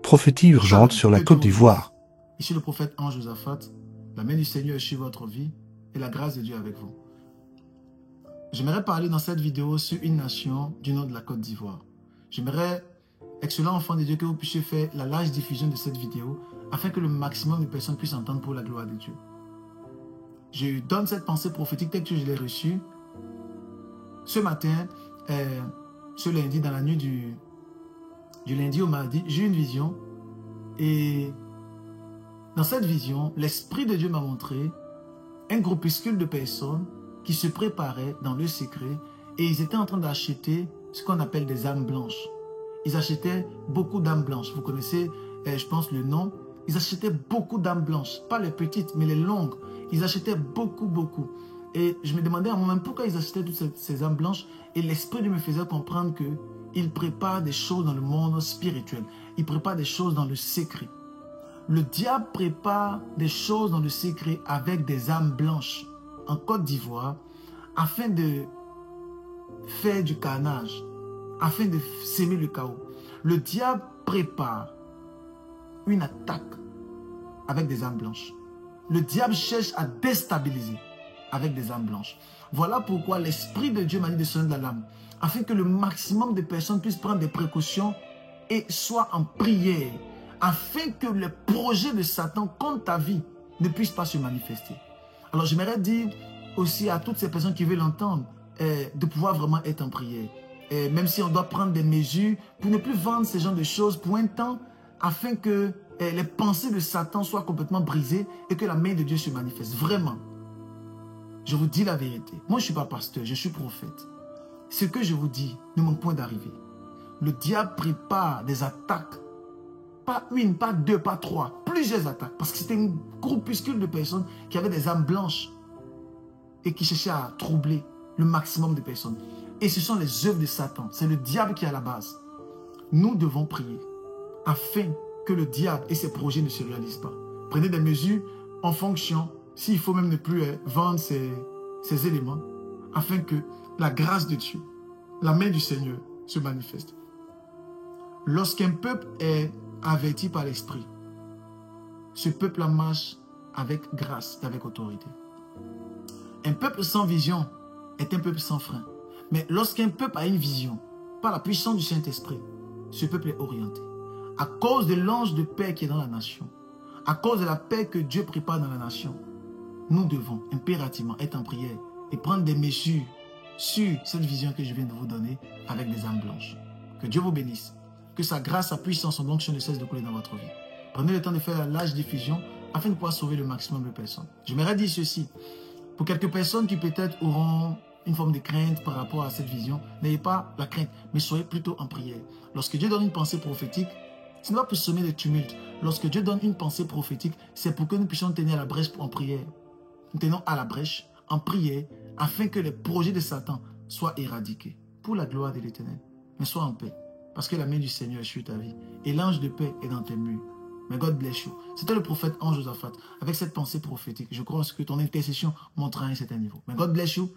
prophétie urgente sur la Côte d'Ivoire. Ici le prophète Ange Josaphat, la main du Seigneur est sur votre vie et la grâce de Dieu avec vous. J'aimerais parler dans cette vidéo sur une nation du nom de la Côte d'Ivoire. J'aimerais, excellent enfant de Dieu, que vous puissiez faire la large diffusion de cette vidéo afin que le maximum de personnes puissent entendre pour la gloire de Dieu. Je donne cette pensée prophétique telle que je l'ai reçue ce matin, ce lundi, dans la nuit du lundi au mardi. J'ai eu une vision et dans cette vision, l'Esprit de Dieu m'a montré un groupuscule de personnes qui se préparaient dans le secret et ils étaient en train d'acheter ce qu'on appelle des âmes blanches. Ils achetaient beaucoup d'âmes blanches. Vous connaissez, je pense, le nom. Ils achetaient beaucoup d'âmes blanches. Pas les petites, mais les longues. Ils achetaient beaucoup. Et je me demandais à moi-même pourquoi ils achetaient toutes ces âmes blanches. Et l'Esprit de Dieu me faisait comprendre qu'ils préparent des choses dans le monde spirituel. Ils préparent des choses dans le secret. Le diable prépare des choses dans le secret avec des âmes blanches en Côte d'Ivoire afin de faire du carnage, afin de s'aimer le chaos. Le diable prépare une attaque avec des âmes blanches. Le diable cherche à déstabiliser avec des âmes blanches. Voilà pourquoi l'Esprit de Dieu m'a dit de sonner de l'alarme, afin que le maximum de personnes puissent prendre des précautions et soient en prière, afin que les projets de Satan contre ta vie ne puissent pas se manifester. Alors j'aimerais dire aussi à toutes ces personnes qui veulent l'entendre, de pouvoir vraiment être en prière. Même si on doit prendre des mesures pour ne plus vendre ce genre de choses pour un temps, afin que les pensées de Satan soient complètement brisées et que la main de Dieu se manifeste. Vraiment, je vous dis la vérité. Moi, je ne suis pas pasteur, je suis prophète. Ce que je vous dis ne manque point d'arriver. Le diable prépare des attaques. Pas une, pas deux, pas trois, plusieurs attaques. Parce que c'était un groupuscule de personnes qui avaient des âmes blanches et qui cherchaient à troubler le maximum de personnes. Et ce sont les œuvres de Satan. C'est le diable qui est à la base. Nous devons prier afin que le diable et ses projets ne se réalisent pas. Prenez des mesures en fonction, s'il faut même ne plus vendre ces éléments, afin que la grâce de Dieu, la main du Seigneur se manifeste. Lorsqu'un peuple est averti par l'Esprit, ce peuple marche avec grâce et avec autorité. Un peuple sans vision est un peuple sans frein. Mais lorsqu'un peuple a une vision, par la puissance du Saint-Esprit, ce peuple est orienté. À cause de l'ange de paix qui est dans la nation, à cause de la paix que Dieu prépare dans la nation, nous devons impérativement être en prière et prendre des mesures sur cette vision que je viens de vous donner avec des âmes blanches. Que Dieu vous bénisse. Que sa grâce, sa puissance, son onction ne cesse de couler dans votre vie. Prenez le temps de faire la large diffusion afin de pouvoir sauver le maximum de personnes. J'aimerais dire ceci. Pour quelques personnes qui peut-être auront une forme de crainte par rapport à cette vision, n'ayez pas la crainte, mais soyez plutôt en prière. Lorsque Dieu donne une pensée prophétique, ce n'est pas pour semer des tumultes. Lorsque Dieu donne une pensée prophétique, c'est pour que nous puissions tenir à la brèche en prière. Nous tenons à la brèche en prière afin que les projets de Satan soient éradiqués pour la gloire de l'Éternel. Mais sois en paix, parce que la main du Seigneur est sur ta vie et l'ange de paix est dans tes murs. Mais God bless you. C'était le prophète Ange Josaphat avec cette pensée prophétique. Je crois que ton intercession montera à un certain niveau. Mais God bless you.